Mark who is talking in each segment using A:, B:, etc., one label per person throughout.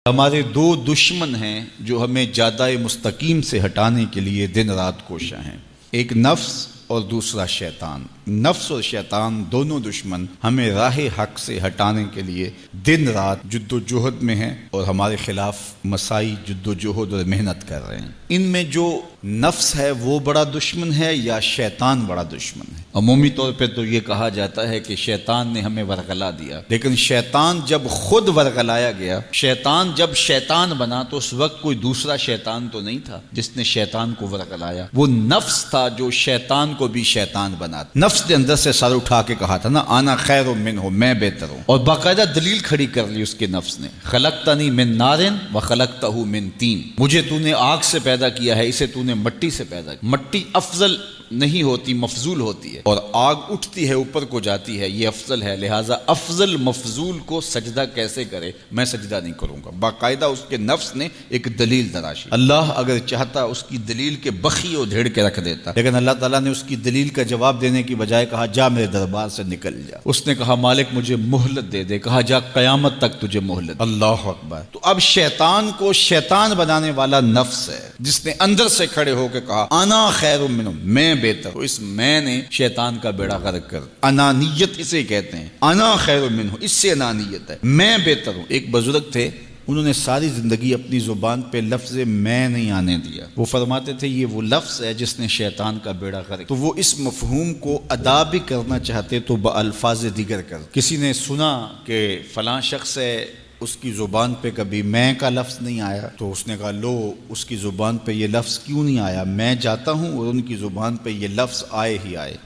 A: ہمارے دو دشمن ہیں جو ہمیں جادہ مستقیم سے ہٹانے کے لیے دن رات کوشاں ہیں، ایک نفس اور دوسرا شیطان۔ نفس اور شیطان دونوں دشمن ہمیں راہ حق سے ہٹانے کے لیے دن رات جد و جہد میں ہیں اور ہمارے خلاف مساعی جد و جہد اور محنت کر رہے ہیں۔ ان میں جو نفس ہے وہ بڑا دشمن ہے یا شیطان بڑا دشمن ہے؟ عمومی طور پہ تو یہ کہا جاتا ہے کہ شیطان نے ہمیں ورغلا دیا، لیکن شیطان جب خود ورغلایا گیا، شیطان جب شیطان بنا تو اس وقت کوئی دوسرا شیطان تو نہیں تھا جس نے شیطان کو ورغلایا، وہ نفس تھا جو شیطان کو بھی شیطان بنا۔ نفس نے اندر سے سر اٹھا کے کہا تھا نا، آنا خیر منہ، میں بہتر ہوں، اور باقاعدہ دلیل کھڑی کر لی اس کے نفس نے، خلقتنی من نار وخلقتہ من طین، مجھے تو نے آگ سے پیدا کیا ہے، اسے تو نے مٹی سے پیدا کیا۔ مٹی افضل نہیں ہوتی، مفضول ہوتی ہے، اور آگ اٹھتی ہے اوپر کو جاتی ہے، یہ افضل ہے، لہٰذا افضل مفضول کو سجدہ کیسے کرے، میں سجدہ نہیں کروں گا۔ باقاعدہ اس کے نفس نے ایک دلیل تراشی۔ اللہ اگر چاہتا اس کی دلیل کے بخی و دھیڑ کے رکھ دیتا، لیکن اللہ تعالیٰ نے اس کی دلیل کا جواب دینے کی بجائے کہا جا میرے دربار سے نکل جا۔ اس نے کہا مالک مجھے مہلت دے دے، کہا جا قیامت تک تجھے مہلت۔ اللہ اکبر۔ تو اب شیطان کو شیطان بنانے والا نفس ہے جس نے اندر سے کھڑے ہو کے کہا انا خیر منہ، میں بہتر ہوں۔ اس میں نے شیطان کا بیڑا غرق کر، انانیت اسے کہتے ہیں، انا خیر منہ، اس سے انانیت ہے، میں بہتر ہوں۔ ایک بزرگ تھے، انہوں نے ساری زندگی اپنی زبان پہ لفظ میں نہیں آنے دیا۔ وہ فرماتے تھے یہ وہ لفظ ہے جس نے شیطان کا بیڑا غرق۔ تو وہ اس مفہوم کو ادا بھی کرنا چاہتے تو بالفاظ دیگر کر۔ کسی نے سنا کہ فلاں شخص ہے، اس کی زبان پہ کبھی میں کا لفظ نہیں آیا، تو اس نے کہا لو اس کی زبان پہ یہ لفظ کیوں نہیں آیا، میں جاتا ہوں اور ان کی زبان پہ یہ لفظ آئے ہی آئے۔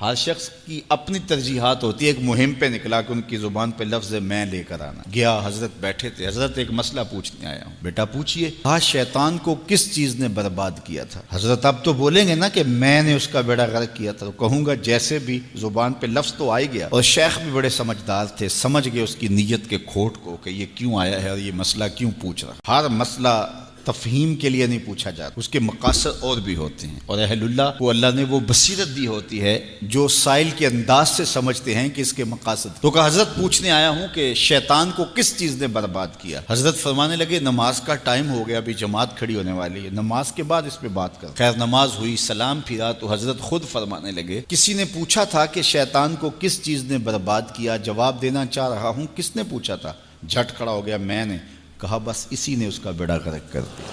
A: ہر شخص کی اپنی ترجیحات ہوتی ہے، ایک مہم پہ نکلا کہ ان کی زبان پہ لفظ میں لے کر آنا۔ گیا، حضرت بیٹھے تھے، حضرت ایک مسئلہ پوچھنے آیا ہوں۔ بیٹا پوچھئے۔ کہا شیطان کو کس چیز نے برباد کیا تھا؟ حضرت اب تو بولیں گے نا کہ میں نے اس کا بیڑا غرق کیا تھا، تو کہوں گا جیسے بھی زبان پہ لفظ تو آئی گیا، اور شیخ بھی بڑے سمجھدار تھے، سمجھ گئے اس کی نیت کے کھوٹ کو کہ یہ کیوں آیا ہے اور یہ مسئلہ کیوں پوچھ رہا۔ ہر مسئلہ تفہیم کے لیے نہیں پوچھا جاتا، اس کے مقاصد اور بھی ہوتے ہیں، اور اہل اللہ کو اللہ نے وہ بصیرت دی ہوتی ہے جو سائل کے انداز سے سمجھتے ہیں کہ اس کے مقاصد۔ تو کہ حضرت پوچھنے آیا ہوں کہ شیطان کو کس چیز نے برباد کیا؟ حضرت فرمانے لگے نماز کا ٹائم ہو گیا، ابھی جماعت کھڑی ہونے والی ہے، نماز کے بعد اس پہ بات کر۔ خیر نماز ہوئی، سلام پھرا تو حضرت خود فرمانے لگے کسی نے پوچھا تھا کہ شیطان کو کس چیز نے برباد کیا، جواب دینا چاہ رہا ہوں، کس نے پوچھا تھا؟ جھٹ کھڑا ہو گیا میں نے۔ کہا بس اسی نے اس کا بیڑا غرق کر دیا۔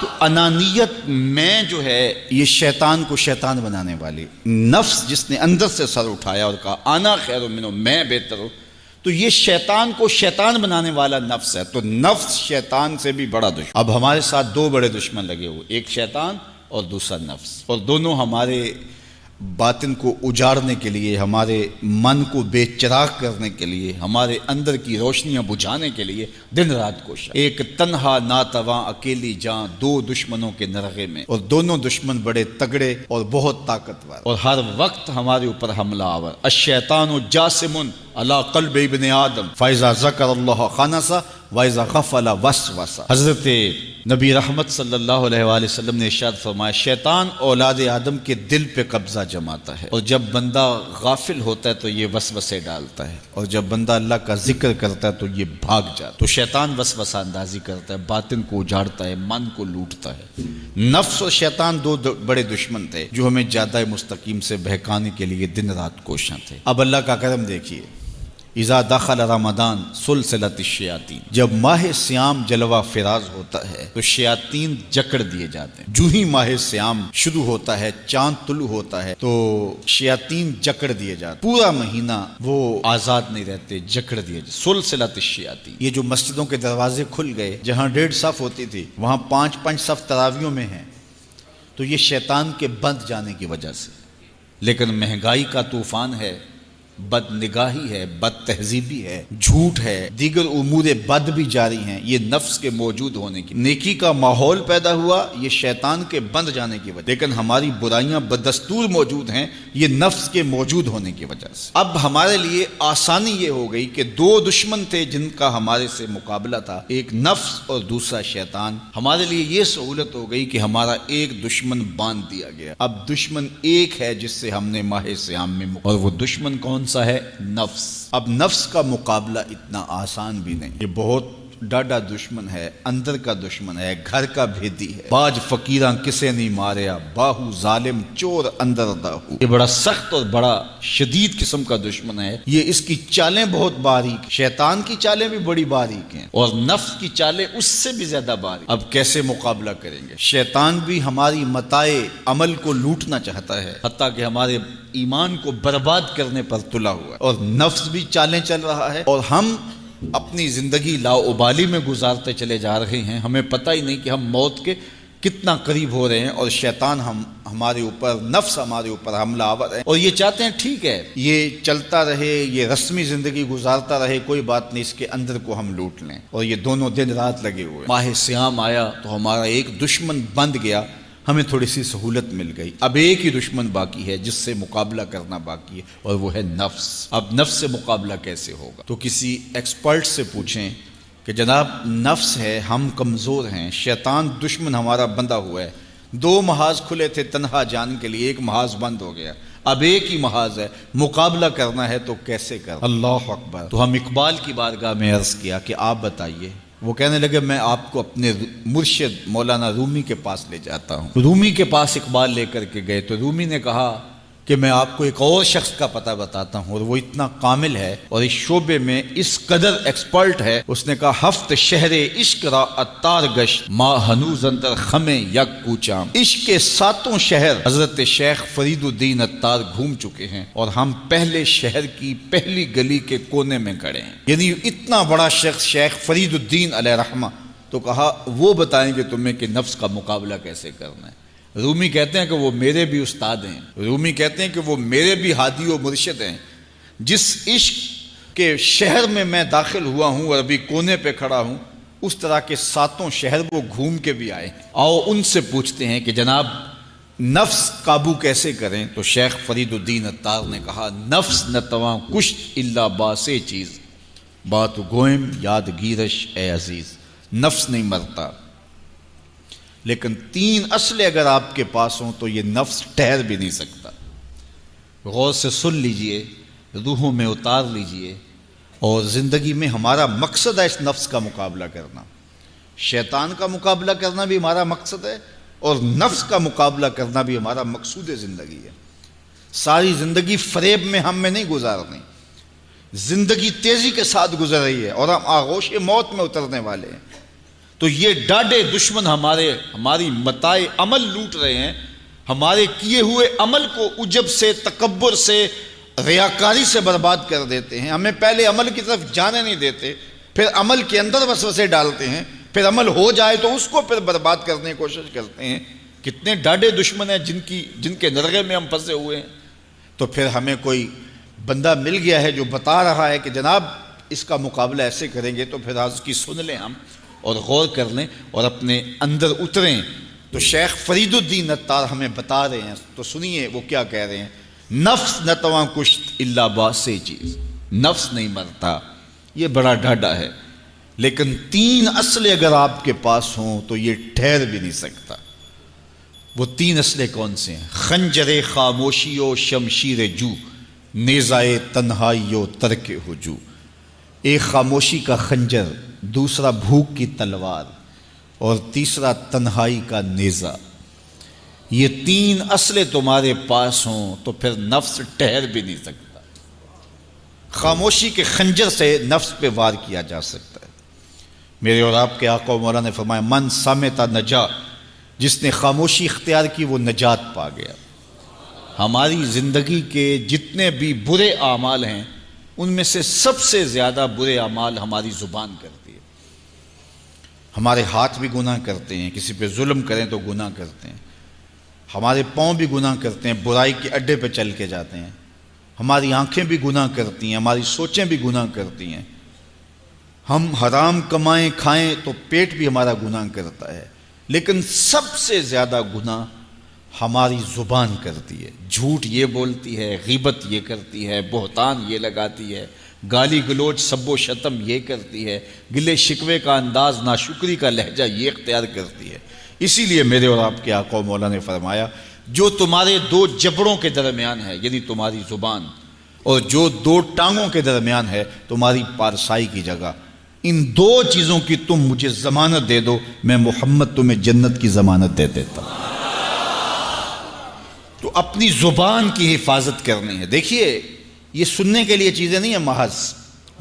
A: تو انانیت میں جو ہے یہ شیطان کو شیطان بنانے والی، نفس جس نے اندر سے سر اٹھایا اور کہا آنا خیر منہ، میں بہتر ہوں، تو یہ شیطان کو شیطان بنانے والا نفس ہے۔ تو نفس شیطان سے بھی بڑا دشمن۔ اب ہمارے ساتھ دو بڑے دشمن لگے ہوئے، ایک شیطان اور دوسرا نفس، اور دونوں ہمارے باطن کو اجاڑنے کے لیے، ہمارے من کو بے چراغ کرنے کے لیے، ہمارے اندر کی روشنیاں بجھانے کے لیے دن رات کوشاں۔ ایک تنہا ناتواں اکیلی جاں، دو دشمنوں کے نرغے میں، اور دونوں دشمن بڑے تگڑے اور بہت طاقتور، اور ہر وقت ہمارے اوپر حملہ آور۔ الشیطان جاسم علی قلب ابن آدم فاذا ذکر اللہ خنس واذا غفل وسوس۔ حضرت نبی رحمت صلی اللہ علیہ وآلہ وسلم نے ارشاد فرمایا شیطان اولاد آدم کے دل پہ قبضہ جماتا ہے، اور جب بندہ غافل ہوتا ہے تو یہ وسوسے ڈالتا ہے، اور جب بندہ اللہ کا ذکر کرتا ہے تو یہ بھاگ جاتا ہے۔ تو شیطان وسوسہ اندازی کرتا ہے، باطن کو اجاڑتا ہے، من کو لوٹتا ہے۔ نفس اور شیطان دو بڑے دشمن تھے جو ہمیں جادہ مستقیم سے بہکانے کے لیے دن رات کوشاں تھے۔ اب اللہ کا کرم دیکھیے، اذا دخل رمضان سلسلت الشیاطین، جب ماہ سیام جلوہ فراز ہوتا ہے تو شیاطین جکڑ دیے جاتے ہیں۔ جو ہی ماہ سیام شروع ہوتا ہے، چاند طلوع ہوتا ہے تو شیاطین جکڑ دیے جاتے ہیں، پورا مہینہ وہ آزاد نہیں رہتے، جکڑ دیے جاتے۔ سلسلت الشیاطین، یہ جو مسجدوں کے دروازے کھل گئے، جہاں 1.5 صف ہوتی تھی وہاں 5 صف تراویحوں میں ہیں، تو یہ شیطان کے بند جانے کی وجہ سے۔ لیکن مہنگائی کا طوفان ہے، بد نگاہی ہے، بد تہذیبی ہے، جھوٹ ہے، دیگر امور بد بھی جاری ہیں، یہ نفس کے موجود ہونے کی، نیکی کا ماحول پیدا ہوا یہ شیطان کے بند جانے کی وجہ، لیکن ہماری برائیاں بدستور موجود ہیں یہ نفس کے موجود ہونے کی وجہ سے۔ اب ہمارے لیے آسانی یہ ہو گئی کہ دو دشمن تھے جن کا ہمارے سے مقابلہ تھا، ایک نفس اور دوسرا شیطان۔ ہمارے لیے یہ سہولت ہو گئی کہ ہمارا ایک دشمن باندھ دیا گیا، اب دشمن ایک ہے جس سے ہم نے ماہ سیام میں اور وہ دشمن کون کون سا ہے؟ نفس۔ اب نفس کا مقابلہ اتنا آسان بھی نہیں، یہ بہت ڈاڈا دشمن ہے، اندر کا دشمن ہے، گھر کا بھیدی ہے۔ باج فقیراں کسے نہیں ماریا، باہو ظالم چور اندر داہو۔ یہ بڑا سخت اور بڑا شدید قسم کا دشمن ہے۔ یہ اس کی چالیں بہت باریک، شیطان کی چالیں بھی بڑی باریک ہیں اور نفس کی چالیں اس سے بھی زیادہ باریک۔ اب کیسے مقابلہ کریں گے؟ شیطان بھی ہماری متاع عمل کو لوٹنا چاہتا ہے، حتیٰ کہ ہمارے ایمان کو برباد کرنے پر تلا ہوا ہے، اور نفس بھی چالیں چل رہا ہے، اور ہم اپنی زندگی لاؤبالی میں گزارتے چلے جا رہے ہیں۔ ہمیں پتہ ہی نہیں کہ ہم موت کے کتنا قریب ہو رہے ہیں، اور شیطان ہمارے اوپر، نفس ہمارے اوپر حملہ آور ہے، اور یہ چاہتے ہیں ٹھیک ہے یہ چلتا رہے، یہ رسمی زندگی گزارتا رہے، کوئی بات نہیں، اس کے اندر کو ہم لوٹ لیں، اور یہ دونوں دن رات لگے ہوئے۔ ماہ سیام آیا تو ہمارا ایک دشمن بند گیا، ہمیں تھوڑی سی سہولت مل گئی، اب ایک ہی دشمن باقی ہے جس سے مقابلہ کرنا باقی ہے، اور وہ ہے نفس۔ اب نفس سے مقابلہ کیسے ہوگا؟ تو کسی ایکسپرٹ سے پوچھیں کہ جناب نفس ہے، ہم کمزور ہیں، شیطان دشمن ہمارا بندہ ہوا ہے، 2 محاذ کھلے تھے تنہا جان کے لیے، ایک محاذ بند ہو گیا، اب ایک ہی محاذ ہے، مقابلہ کرنا ہے تو کیسے کرنا؟ اللہ اکبر۔ تو ہم اقبال کی بارگاہ میں عرض کیا کہ آپ بتائیے۔ وہ کہنے لگے میں آپ کو اپنے مرشد مولانا رومی کے پاس لے جاتا ہوں۔ رومی کے پاس اقبال لے کر کے گئے تو رومی نے کہا کہ میں آپ کو ایک اور شخص کا پتہ بتاتا ہوں، اور وہ اتنا کامل ہے اور اس شعبے میں اس قدر ایکسپرٹ ہے۔ اس نے کہا ہفت شہر عشق را اتار گشت، ما ہنوز اندر خمیں یک کوچام۔ عشق کے 7 شہر حضرت شیخ فرید الدین اتار گھوم چکے ہیں، اور ہم پہلے شہر کی پہلی گلی کے کونے میں کھڑے ہیں۔ یعنی اتنا بڑا شخص شیخ فرید الدین علیہ رحمہ، تو کہا وہ بتائیں گے تمہیں کہ نفس کا مقابلہ کیسے کرنا ہے۔ رومی کہتے ہیں کہ وہ میرے بھی استاد ہیں، رومی کہتے ہیں کہ وہ میرے بھی ہادی و مرشد ہیں۔ جس عشق کے شہر میں میں داخل ہوا ہوں اور ابھی کونے پہ کھڑا ہوں، اس طرح کے 7 شہر وہ گھوم کے بھی آئے۔ آؤ ان سے پوچھتے ہیں کہ جناب نفس قابو کیسے کریں؟ تو شیخ فرید الدین اتار نے کہا نفس نتواں کشت الا باسے چیز، بات گوئم یاد گیرش اے عزیز۔ نفس نہیں مرتا، لیکن 3 اسلحے اگر آپ کے پاس ہوں تو یہ نفس ٹھہر بھی نہیں سکتا۔ غور سے سن لیجئے، روحوں میں اتار لیجئے، اور زندگی میں ہمارا مقصد ہے اس نفس کا مقابلہ کرنا۔ شیطان کا مقابلہ کرنا بھی ہمارا مقصد ہے، اور نفس کا مقابلہ کرنا بھی ہمارا مقصود زندگی ہے۔ ساری زندگی فریب میں ہم میں نہیں گزارنی، زندگی تیزی کے ساتھ گزر رہی ہے اور ہم آغوش موت میں اترنے والے ہیں۔ تو یہ ڈاڈے دشمن ہماری متاع عمل لوٹ رہے ہیں، ہمارے کیے ہوئے عمل کو عجب سے، تکبر سے، ریاکاری سے برباد کر دیتے ہیں۔ ہمیں پہلے عمل کی طرف جانے نہیں دیتے، پھر عمل کے اندر وسوسے ڈالتے ہیں، پھر عمل ہو جائے تو اس کو پھر برباد کرنے کی کوشش کرتے ہیں۔ کتنے ڈاڈے دشمن ہیں جن کے نرغے میں ہم پھنسے ہوئے ہیں۔ تو پھر ہمیں کوئی بندہ مل گیا ہے جو بتا رہا ہے کہ جناب اس کا مقابلہ ایسے کریں گے، تو پھر اس کی سن لیں ہم اور غور کر لیں اور اپنے اندر اتریں۔ تو شیخ فرید الدین اتار ہمیں بتا رہے ہیں، تو سنیے وہ کیا کہہ رہے ہیں۔ نفس نتواں کشت الا باسے چیز، نفس نہیں مرتا، یہ بڑا ڈاڈا ہے، لیکن 3 اسلحے اگر آپ کے پاس ہوں تو یہ ٹھہر بھی نہیں سکتا۔ وہ 3 اسلحے کون سے ہیں؟ خنجر خاموشی و شمشیر جو، نیزائے تنہائی و ترک ہجو۔ ایک خاموشی کا خنجر، دوسرا بھوک کی تلوار، اور تیسرا تنہائی کا نیزہ۔ یہ 3 اسلحے تمہارے پاس ہوں تو پھر نفس ٹھہر بھی نہیں سکتا۔ خاموشی کے خنجر سے نفس پہ وار کیا جا سکتا ہے۔ میرے اور آپ کے آقا و مولا نے فرمایا من صامتا نجا، جس نے خاموشی اختیار کی وہ نجات پا گیا۔ ہماری زندگی کے جتنے بھی برے اعمال ہیں ان میں سے سب سے زیادہ برے اعمال ہماری زبان کرتی ہے۔ ہمارے ہاتھ بھی گناہ کرتے ہیں، کسی پہ ظلم کریں تو گناہ کرتے ہیں، ہمارے پاؤں بھی گناہ کرتے ہیں، برائی کے اڈے پہ چل کے جاتے ہیں، ہماری آنکھیں بھی گناہ کرتی ہیں، ہماری سوچیں بھی گناہ کرتی ہیں، ہم حرام کمائیں کھائیں تو پیٹ بھی ہمارا گناہ کرتا ہے، لیکن سب سے زیادہ گناہ ہماری زبان کرتی ہے۔ جھوٹ یہ بولتی ہے، غیبت یہ کرتی ہے، بہتان یہ لگاتی ہے، گالی گلوچ سب و شتم یہ کرتی ہے، گلے شکوے کا انداز، ناشکری کا لہجہ یہ اختیار کرتی ہے۔ اسی لیے میرے اور آپ کے آقا و مولا نے فرمایا جو تمہارے 2 جبڑوں کے درمیان ہے، یعنی تمہاری زبان، اور جو دو ٹانگوں کے درمیان ہے تمہاری پارسائی کی جگہ، ان دو چیزوں کی تم مجھے ضمانت دے دو، میں محمد تمہیں جنت کی ضمانت دے دیتا ہوں۔ تو اپنی زبان کی حفاظت کرنی ہے۔ دیکھیے یہ سننے کے لیے چیزیں نہیں ہیں محض،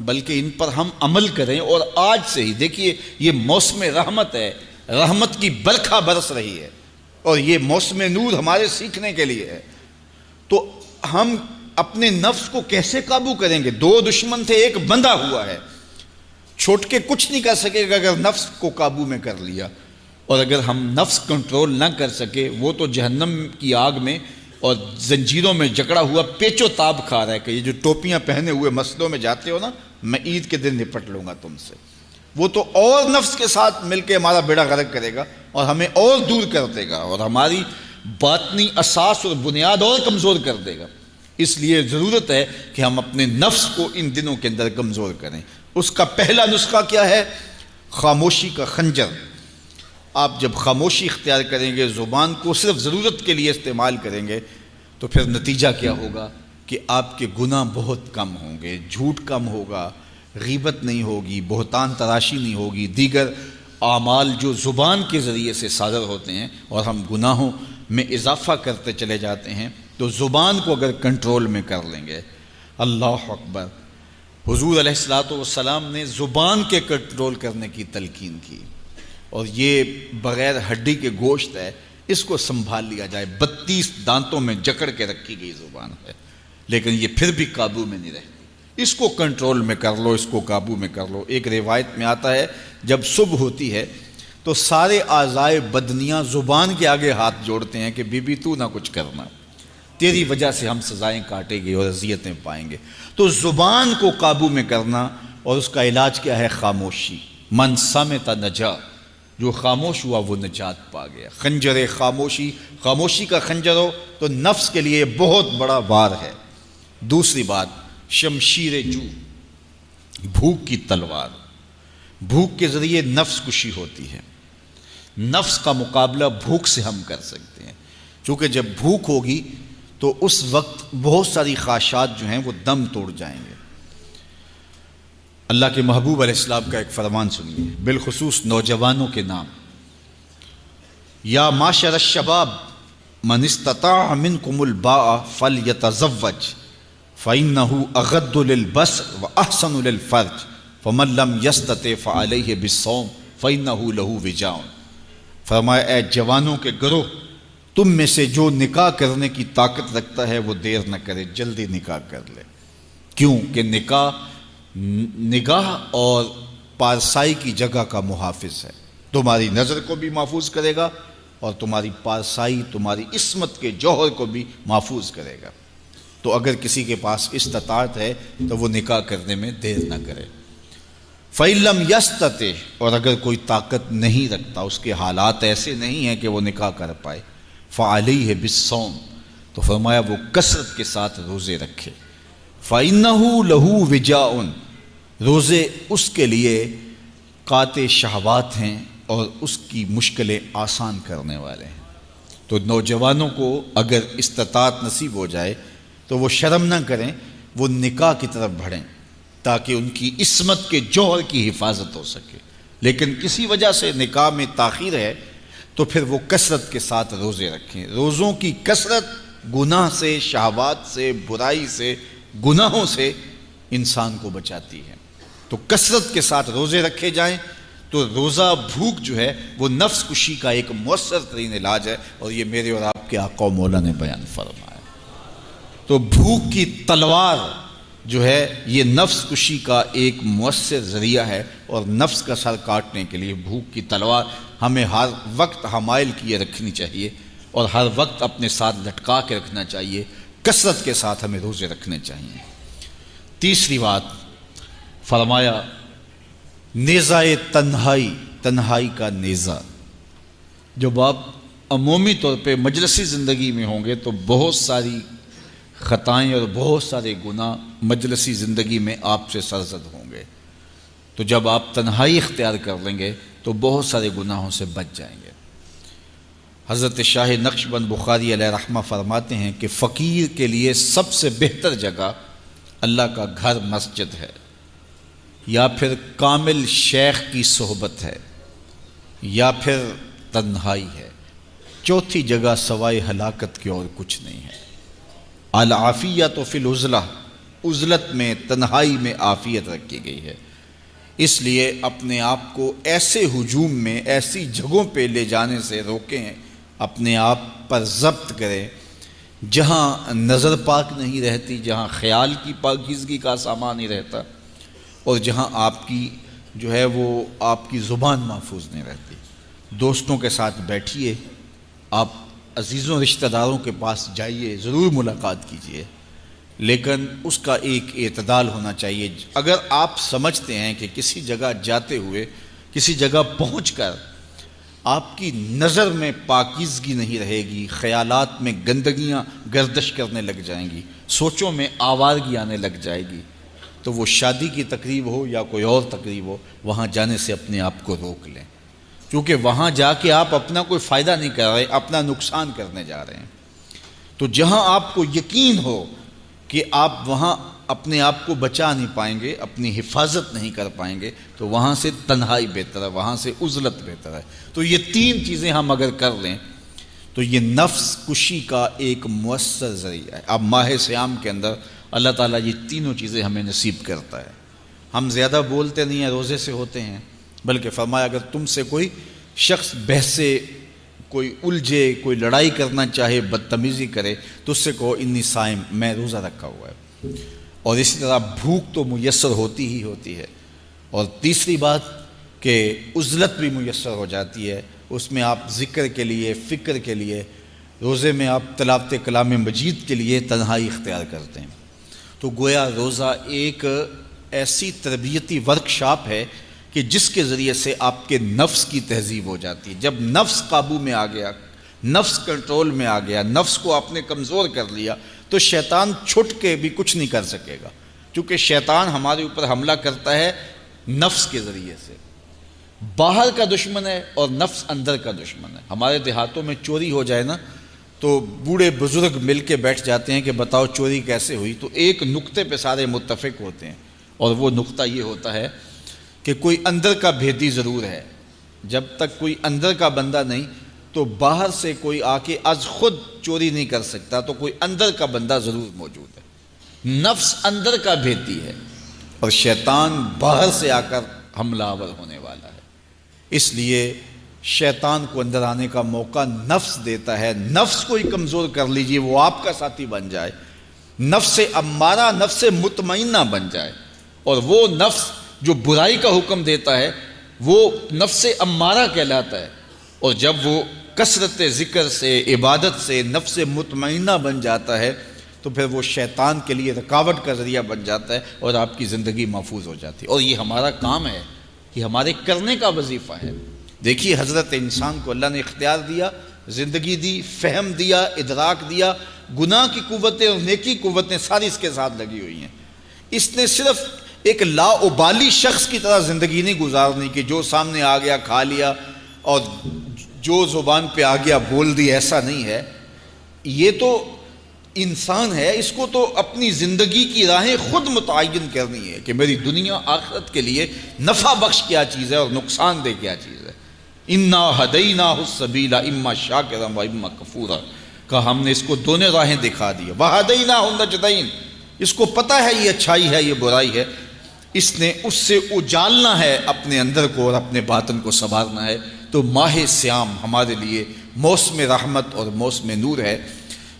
A: بلکہ ان پر ہم عمل کریں، اور آج سے ہی دیکھیے یہ موسم رحمت ہے، رحمت کی برکھا برس رہی ہے، اور یہ موسم نور ہمارے سیکھنے کے لیے ہے۔ تو ہم اپنے نفس کو کیسے قابو کریں گے؟ دو دشمن تھے، ایک بندھا ہوا ہے، چھوٹ کے کچھ نہیں کر سکے گا اگر نفس کو قابو میں کر لیا، اور اگر ہم نفس کنٹرول نہ کر سکے وہ تو جہنم کی آگ میں اور زنجیروں میں جکڑا ہوا پیچ و تاب کھا رہا ہے کہ یہ جو ٹوپیاں پہنے ہوئے مسجدوں میں جاتے ہو نا، میں عید کے دن نپٹ لوں گا تم سے، وہ تو اور نفس کے ساتھ مل کے ہمارا بیڑا غرق کرے گا اور ہمیں اور دور کر دے گا، اور ہماری باطنی اساس اور بنیاد اور کمزور کر دے گا۔ اس لیے ضرورت ہے کہ ہم اپنے نفس کو ان دنوں کے اندر کمزور کریں۔ اس کا پہلا نسخہ کیا ہے؟ خاموشی کا خنجر۔ آپ جب خاموشی اختیار کریں گے، زبان کو صرف ضرورت کے لیے استعمال کریں گے، تو پھر نتیجہ کیا ہوگا کہ آپ کے گناہ بہت کم ہوں گے، جھوٹ کم ہوگا، غیبت نہیں ہوگی، بہتان تراشی نہیں ہوگی، دیگر اعمال جو زبان کے ذریعے سے صادر ہوتے ہیں اور ہم گناہوں میں اضافہ کرتے چلے جاتے ہیں، تو زبان کو اگر کنٹرول میں کر لیں گے۔ اللہ اکبر! حضور علیہ الصلوۃ والسلام نے زبان کے کنٹرول کرنے کی تلقین کی، اور یہ بغیر ہڈی کے گوشت ہے، اس کو سنبھال لیا جائے۔ 32 دانتوں میں جکڑ کے رکھی گئی زبان ہے، لیکن یہ پھر بھی قابو میں نہیں رہتی۔ اس کو کنٹرول میں کر لو، اس کو قابو میں کر لو۔ ایک روایت میں آتا ہے جب صبح ہوتی ہے تو سارے اعضائے بدنیاں زبان کے آگے ہاتھ جوڑتے ہیں کہ بی بی تو نہ کچھ کرنا، تیری وجہ سے ہم سزائیں کاٹیں گے اور اذیتیں پائیں گے۔ تو زبان کو قابو میں کرنا، اور اس کا علاج کیا ہے؟ خاموشی۔ من صمت نجا، جو خاموش ہوا وہ نجات پا گیا۔ خنجر خاموشی، خاموشی کا خنجر ہو تو نفس کے لیے بہت بڑا وار ہے۔ دوسری بات، شمشیر جو، بھوک کی تلوار۔ بھوک کے ذریعے نفس کشی ہوتی ہے۔ نفس کا مقابلہ بھوک سے ہم کر سکتے ہیں، چونکہ جب بھوک ہوگی تو اس وقت بہت ساری خواہشات جو ہیں وہ دم توڑ جائیں گے۔ اللہ کے محبوب علیہ السلام کا ایک فرمان سنیے، بالخصوص نوجوانوں کے نام۔ یا معاشر الشباب من استطاع منکم الباء فلیتزوج فإنه اغض للبصر واحسن للفرج فمن لم یستطع فعلیہ بالصوم فإنه له وجاء۔ فرمایا اے جوانوں کے گروہ، تم میں سے جو نکاح کرنے کی طاقت رکھتا ہے وہ دیر نہ کرے، جلدی نکاح کر لے۔ کیوں کہ نکاح نگاہ اور پارسائی کی جگہ کا محافظ ہے، تمہاری نظر کو بھی محفوظ کرے گا اور تمہاری پارسائی، تمہاری عصمت کے جوہر کو بھی محفوظ کرے گا۔ تو اگر کسی کے پاس استطاعت ہے تو وہ نکاح کرنے میں دیر نہ کرے۔ فَإِن لَمْ يَسْتَطِعْ، اور اگر کوئی طاقت نہیں رکھتا، اس کے حالات ایسے نہیں ہیں کہ وہ نکاح کر پائے، فَعَلَيْهِ بِالصَّوْمِ، تو فرمایا وہ کثرت کے ساتھ روزے رکھے۔ فَإِنَّهُ لَهُ وِجَاءٌ، روزے اس کے لیے قاطع شہوات ہیں اور اس کی مشکلیں آسان کرنے والے ہیں۔ تو نوجوانوں کو اگر استطاعت نصیب ہو جائے تو وہ شرم نہ کریں، وہ نکاح کی طرف بڑھیں تاکہ ان کی عصمت کے جوہر کی حفاظت ہو سکے۔ لیکن کسی وجہ سے نکاح میں تاخیر ہے تو پھر وہ کثرت کے ساتھ روزے رکھیں۔ روزوں کی کثرت گناہ سے، شہوات سے، برائی سے، گناہوں سے انسان کو بچاتی ہے۔ تو کثرت کے ساتھ روزے رکھے جائیں تو روزہ بھوک جو ہے وہ نفس کشی کا ایک مؤثر ترین علاج ہے، اور یہ میرے اور آپ کے آقا و مولا نے بیان فرمایا۔ تو بھوک کی تلوار جو ہے یہ نفس کشی کا ایک مؤثر ذریعہ ہے، اور نفس کا سر کاٹنے کے لیے بھوک کی تلوار ہمیں ہر وقت حمائل کیے رکھنی چاہیے، اور ہر وقت اپنے ساتھ لٹکا کے رکھنا چاہیے۔ کثرت کے ساتھ ہمیں روزے رکھنے چاہیے۔ تیسری بات فرمایا نیزہ تنہائی، تنہائی کا نیزہ۔ جب آپ عمومی طور پہ مجلسی زندگی میں ہوں گے تو بہت ساری خطائیں اور بہت سارے گناہ مجلسی زندگی میں آپ سے سرزد ہوں گے، تو جب آپ تنہائی اختیار کر لیں گے تو بہت سارے گناہوں سے بچ جائیں گے۔ حضرت شاہ نقشبند بخاری علیہ رحمہ فرماتے ہیں کہ فقیر کے لیے سب سے بہتر جگہ اللہ کا گھر مسجد ہے، یا پھر کامل شیخ کی صحبت ہے، یا پھر تنہائی ہے۔ چوتھی جگہ سوائے ہلاکت کے اور کچھ نہیں ہے۔ العافیۃ فی العزلہ، عزلت میں، تنہائی میں عافیت رکھی گئی ہے۔ اس لیے اپنے آپ کو ایسے ہجوم میں، ایسی جگہوں پہ لے جانے سے روکیں، اپنے آپ پر ضبط کریں جہاں نظر پاک نہیں رہتی، جہاں خیال کی پاکیزگی کا سامان نہیں رہتا، اور جہاں آپ کی جو ہے وہ آپ کی زبان محفوظ نہیں رہتی۔ دوستوں کے ساتھ بیٹھیے، آپ عزیزوں رشتہ داروں کے پاس جائیے، ضرور ملاقات کیجیے، لیکن اس کا ایک اعتدال ہونا چاہیے۔ اگر آپ سمجھتے ہیں کہ کسی جگہ جاتے ہوئے، کسی جگہ پہنچ کر آپ کی نظر میں پاکیزگی نہیں رہے گی، خیالات میں گندگیاں گردش کرنے لگ جائیں گی، سوچوں میں آوارگی آنے لگ جائے گی، تو وہ شادی کی تقریب ہو یا کوئی اور تقریب ہو، وہاں جانے سے اپنے آپ کو روک لیں، کیونکہ وہاں جا کے آپ اپنا کوئی فائدہ نہیں کر رہے، اپنا نقصان کرنے جا رہے ہیں۔ تو جہاں آپ کو یقین ہو کہ آپ وہاں اپنے آپ کو بچا نہیں پائیں گے، اپنی حفاظت نہیں کر پائیں گے، تو وہاں سے تنہائی بہتر ہے، وہاں سے عزلت بہتر ہے۔ تو یہ تین چیزیں ہم اگر کر لیں تو یہ نفس کشی کا ایک مؤثر ذریعہ ہے۔ اب ماہ صیام کے اندر اللہ تعالیٰ یہ تینوں چیزیں ہمیں نصیب کرتا ہے۔ ہم زیادہ بولتے نہیں ہیں، روزے سے ہوتے ہیں، بلکہ فرمایا اگر تم سے کوئی شخص بحثے، کوئی الجھے، کوئی لڑائی کرنا چاہے، بدتمیزی کرے، تو اس سے کہو انی صائم، میں روزہ رکھا ہوا ہے۔ اور اسی طرح بھوک تو میسر ہوتی ہی ہوتی ہے، اور تیسری بات کہ عزلت بھی میسر ہو جاتی ہے، اس میں آپ ذکر کے لیے، فکر کے لیے، روزے میں آپ تلاوت کلام مجید کے لیے تنہائی اختیار کرتے ہیں۔ تو گویا روزہ ایک ایسی تربیتی ورکشاپ ہے کہ جس کے ذریعے سے آپ کے نفس کی تہذیب ہو جاتی ہے۔ جب نفس قابو میں آ گیا، نفس کنٹرول میں آ گیا، نفس کو آپ نے کمزور کر لیا، تو شیطان چھٹ کے بھی کچھ نہیں کر سکے گا، کیونکہ شیطان ہمارے اوپر حملہ کرتا ہے نفس کے ذریعے سے۔ باہر کا دشمن ہے اور نفس اندر کا دشمن ہے۔ ہمارے دیہاتوں میں چوری ہو جائے نا، تو بوڑھے بزرگ مل کے بیٹھ جاتے ہیں کہ بتاؤ چوری کیسے ہوئی، تو ایک نقطے پہ سارے متفق ہوتے ہیں، اور وہ نقطہ یہ ہوتا ہے کہ کوئی اندر کا بھیدی ضرور ہے۔ جب تک کوئی اندر کا بندہ نہیں تو باہر سے کوئی آ کے از خود چوری نہیں کر سکتا، تو کوئی اندر کا بندہ ضرور موجود ہے۔ نفس اندر کا بھیدی ہے اور شیطان باہر سے آ کر حملہ آور ہونے والا ہے۔ اس لیے شیطان کو اندر آنے کا موقع نفس دیتا ہے۔ نفس کو ہی کمزور کر لیجئے، وہ آپ کا ساتھی بن جائے، نفس امارہ، نفس مطمئنہ بن جائے، اور وہ نفس جو برائی کا حکم دیتا ہے وہ نفس امارہ کہلاتا ہے، اور جب وہ کثرت ذکر سے، عبادت سے نفس مطمئنہ بن جاتا ہے تو پھر وہ شیطان کے لیے رکاوٹ کا ذریعہ بن جاتا ہے، اور آپ کی زندگی محفوظ ہو جاتی ہے۔ اور یہ ہمارا کام ہے، یہ ہمارے کرنے کا وظیفہ ہے۔ دیکھیے حضرت انسان کو اللہ نے اختیار دیا، زندگی دی، فہم دیا، ادراک دیا، گناہ کی قوتیں اور نیکی قوتیں ساری اس کے ساتھ لگی ہوئی ہیں۔ اس نے صرف ایک لا ابالی شخص کی طرح زندگی نہیں گزارنی کہ جو سامنے آ گیا کھا لیا اور جو زبان پہ آ گیا بول دی، ایسا نہیں ہے۔ یہ تو انسان ہے، اس کو تو اپنی زندگی کی راہیں خود متعین کرنی ہے کہ میری دنیا آخرت کے لیے نفع بخش کیا چیز ہے اور نقصان دہ کیا چیز ہے۔ انا ہدیناہ السبیل اما شاکرا و اما کفورا، کہ ہم نے اس کو دونوں راہیں دکھا دی، وہدیناہ النجدین، اس کو پتہ ہے یہ اچھائی ہے، یہ برائی ہے، اس نے اس سے اجالنا ہے اپنے اندر کو اور اپنے باطن کو سنوارنا ہے۔ تو ماہ صیام ہمارے لیے موسم رحمت اور موسم نور ہے،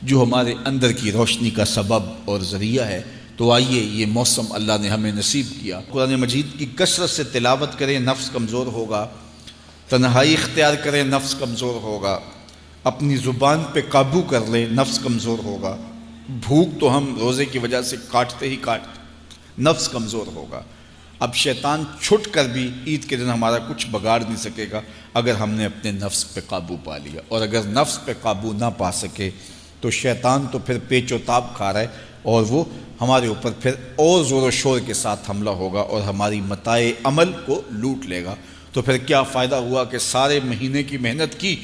A: جو ہمارے اندر کی روشنی کا سبب اور ذریعہ ہے۔ تو آئیے یہ موسم اللہ نے ہمیں نصیب کیا، قرآن مجید کی کثرت سے تلاوت کریں، نفس کمزور ہوگا، تنہائی اختیار کریں، نفس کمزور ہوگا، اپنی زبان پہ قابو کر لیں، نفس کمزور ہوگا، بھوک تو ہم روزے کی وجہ سے کاٹتے ہی کاٹتے، نفس کمزور ہوگا۔ اب شیطان چھٹ کر بھی عید کے دن ہمارا کچھ بگاڑ نہیں سکے گا اگر ہم نے اپنے نفس پہ قابو پا لیا، اور اگر نفس پہ قابو نہ پا سکے تو شیطان تو پھر پیچ و تاب کھا رہا ہے، اور وہ ہمارے اوپر پھر اور زور و شور کے ساتھ حملہ ہوگا اور ہماری متاع عمل کو لوٹ لے گا۔ تو پھر کیا فائدہ ہوا کہ سارے مہینے کی محنت کی،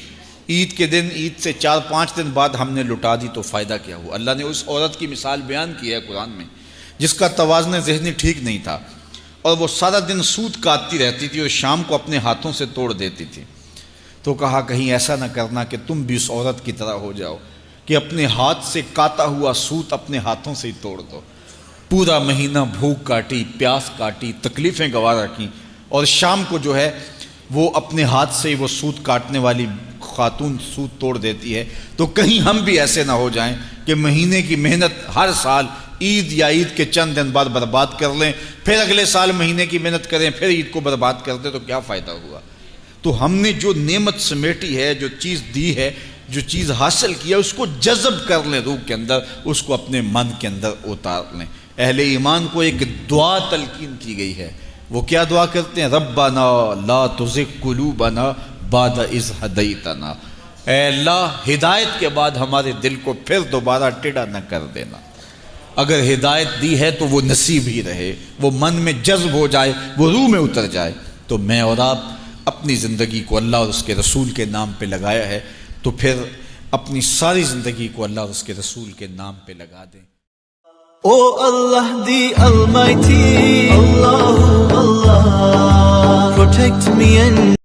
A: عید کے دن، عید سے 4-5 دن بعد ہم نے لٹا دی، تو فائدہ کیا ہوا؟ اللہ نے اس عورت کی مثال بیان کی ہے قرآن میں جس کا توازن ذہنی ٹھیک نہیں تھا، اور وہ سارا دن سوت کاٹتی رہتی تھی اور شام کو اپنے ہاتھوں سے توڑ دیتی تھی۔ تو کہا کہیں ایسا نہ کرنا کہ تم بھی اس عورت کی طرح ہو جاؤ کہ اپنے ہاتھ سے کاتا ہوا سوت اپنے ہاتھوں سے ہی توڑ دو۔ پورا مہینہ بھوک کاٹی، پیاس کاٹی، تکلیفیں گوارا کی، اور شام کو جو ہے وہ اپنے ہاتھ سے ہی وہ سوت کاٹنے والی خاتون سوت توڑ دیتی ہے۔ تو کہیں ہم بھی ایسے نہ ہو جائیں کہ مہینے کی محنت ہر سال عید یا عید کے چند دن بعد برباد کر لیں، پھر اگلے سال مہینے کی محنت کریں، پھر عید کو برباد کر دیں، تو کیا فائدہ ہوا؟ تو ہم نے جو نعمت سمیٹی ہے، جو چیز دی ہے، جو چیز حاصل کیا، اس کو جذب کر لیں روح کے اندر، اس کو اپنے من کے اندر اتار لیں۔ اہل ایمان کو ایک دعا تلقین کی گئی ہے، وہ کیا دعا کرتے ہیں؟ ربنا لا تزغ قلوبنا بعد اذ ہدیتنا، اے اللہ ہدایت کے بعد ہمارے دل کو پھر دوبارہ ٹیڑھا نہ کر دینا۔ اگر ہدایت دی ہے تو وہ نصیب ہی رہے، وہ من میں جذب ہو جائے، وہ روح میں اتر جائے۔ تو میں اور آپ اپنی زندگی کو اللہ اور اس کے رسول کے نام پہ لگایا ہے، تو پھر اپنی ساری زندگی کو اللہ اور اس کے رسول کے نام پہ لگا دیں۔
B: Oh Allah the Almighty, Allah, Allah, protect me and